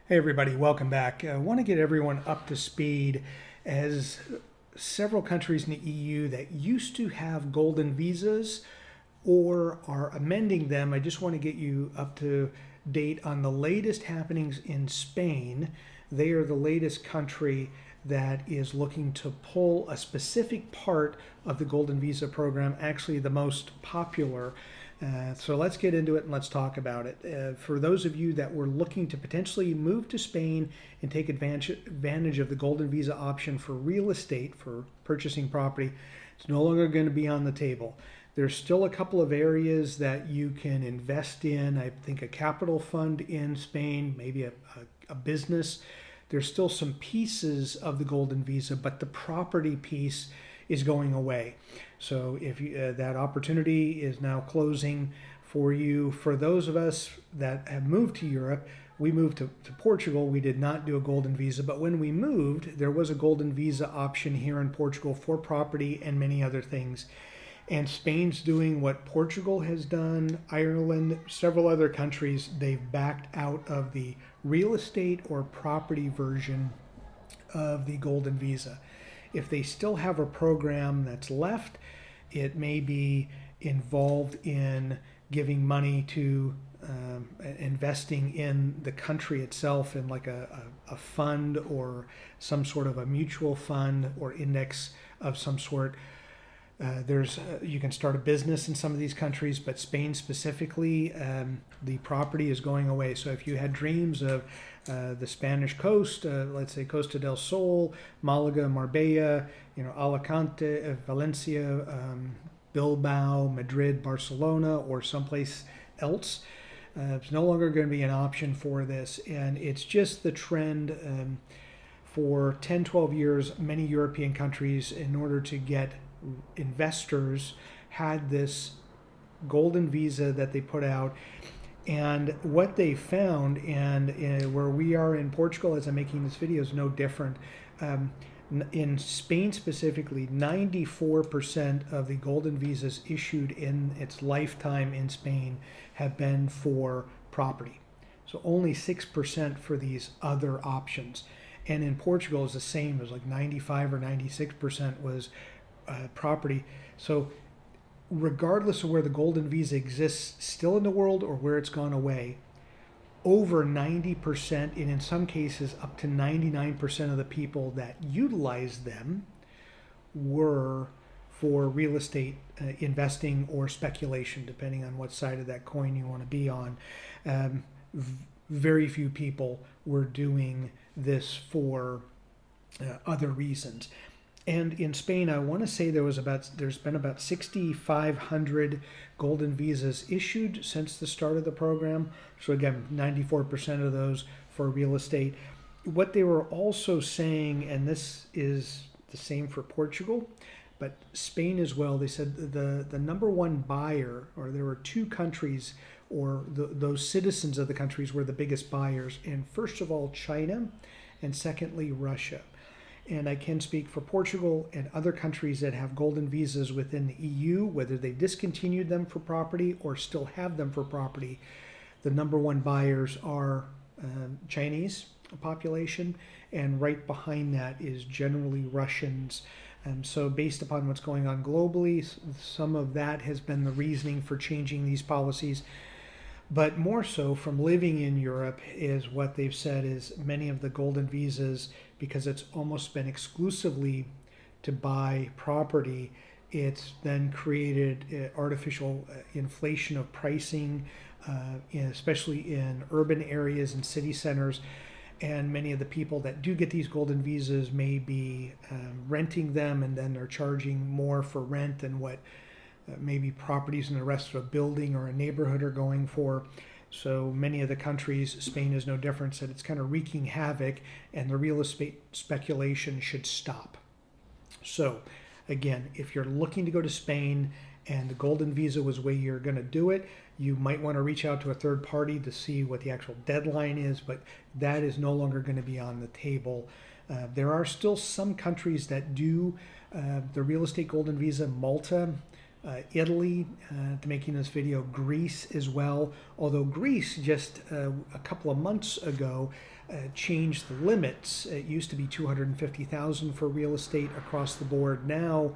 Hey everybody, welcome back. I want to get everyone up to speed as several countries in the EU that used to have golden visas or are amending them. I just want to get you up to date on the latest happenings in Spain. They are the latest country that is looking to pull a specific part of the golden visa program, actually the most popular. So let's get into it and let's talk about it. For those of you that were looking to potentially move to Spain and take advantage of the golden visa option for real estate, for purchasing property, it's no longer going to be on the table. There's still a couple of areas that you can invest in. I think a capital fund in Spain, maybe a business. There's still some pieces of the golden visa, but the property piece is going away. So if you, that opportunity is now closing for you. For those of us that have moved to Europe, we moved to Portugal. We did not do a golden visa, but when we moved, there was a golden visa option here in Portugal for property and many other things. And Spain's doing what Portugal has done, Ireland, several other countries. They've backed out of the real estate or property version of the golden visa. If they still have a program that's left, it may be involved in giving money to investing in the country itself in like a fund or some sort of a mutual fund or index of some sort. You can start a business in some of these countries, but Spain specifically, the property is going away. So if you had dreams of the Spanish coast, let's say Costa del Sol, Malaga, Marbella, Alicante, Valencia, Bilbao, Madrid, Barcelona, or someplace else, it's no longer going to be an option for this. And it's just the trend for 10, 12 years, many European countries, in order to get investors, had this golden visa that they put out. And what they found, and where we are in Portugal as I'm making this video, is no different. In Spain specifically, 94% of the golden visas issued in its lifetime in Spain have been for property. So only 6% for these other options. And in Portugal is the same. It was like 95 or 96% was property. So regardless of where the golden visa exists still in the world or where it's gone away, over 90%, and in some cases up to 99% of the people that utilize them were for real estate investing or speculation, depending on what side of that coin you want to be on. Very few people were doing this for other reasons. And in Spain, I want to say there's been about 6,500 golden visas issued since the start of the program. So again, 94% of those for real estate. What they were also saying, and this is the same for Portugal, but Spain as well, they said the number one buyer, or there were two countries, or those citizens of the countries were the biggest buyers. And first of all, China, and secondly, Russia. And I can speak for Portugal and other countries that have golden visas within the EU, whether they discontinued them for property or still have them for property. The number one buyers are Chinese population, and right behind that is generally Russians. So based upon what's going on globally, some of that has been the reasoning for changing these policies. But more so from living in Europe is what they've said is many of the golden visas, because it's almost been exclusively to buy property, it's then created artificial inflation of pricing, especially in urban areas and city centers. And many of the people that do get these golden visas may be renting them, and then they're charging more for rent than what maybe properties in the rest of a building or a neighborhood are going for. So many of the countries, Spain is no different, said it's kind of wreaking havoc, and the real estate speculation should stop. So again, if you're looking to go to Spain and the golden visa was the way you're going to do it, you might want to reach out to a third party to see what the actual deadline is, but that is no longer going to be on the table. There are still some countries that do the real estate golden visa. Malta Italy, to making this video, Greece as well. Although Greece just a couple of months ago changed the limits. It used to be 250,000 for real estate across the board. Now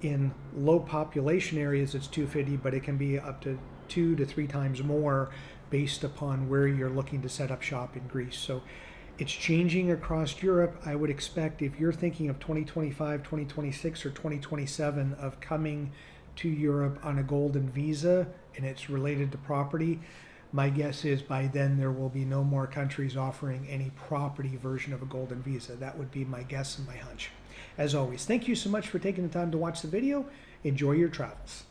in low population areas it's 250, but it can be up to 2 to 3 times more based upon where you're looking to set up shop in Greece. So it's changing across Europe. I would expect if you're thinking of 2025, 2026, or 2027 of coming to Europe on a golden visa and it's related to property, my guess is by then there will be no more countries offering any property version of a golden visa. That would be my guess and my hunch. As always, thank you so much for taking the time to watch the video. Enjoy your travels.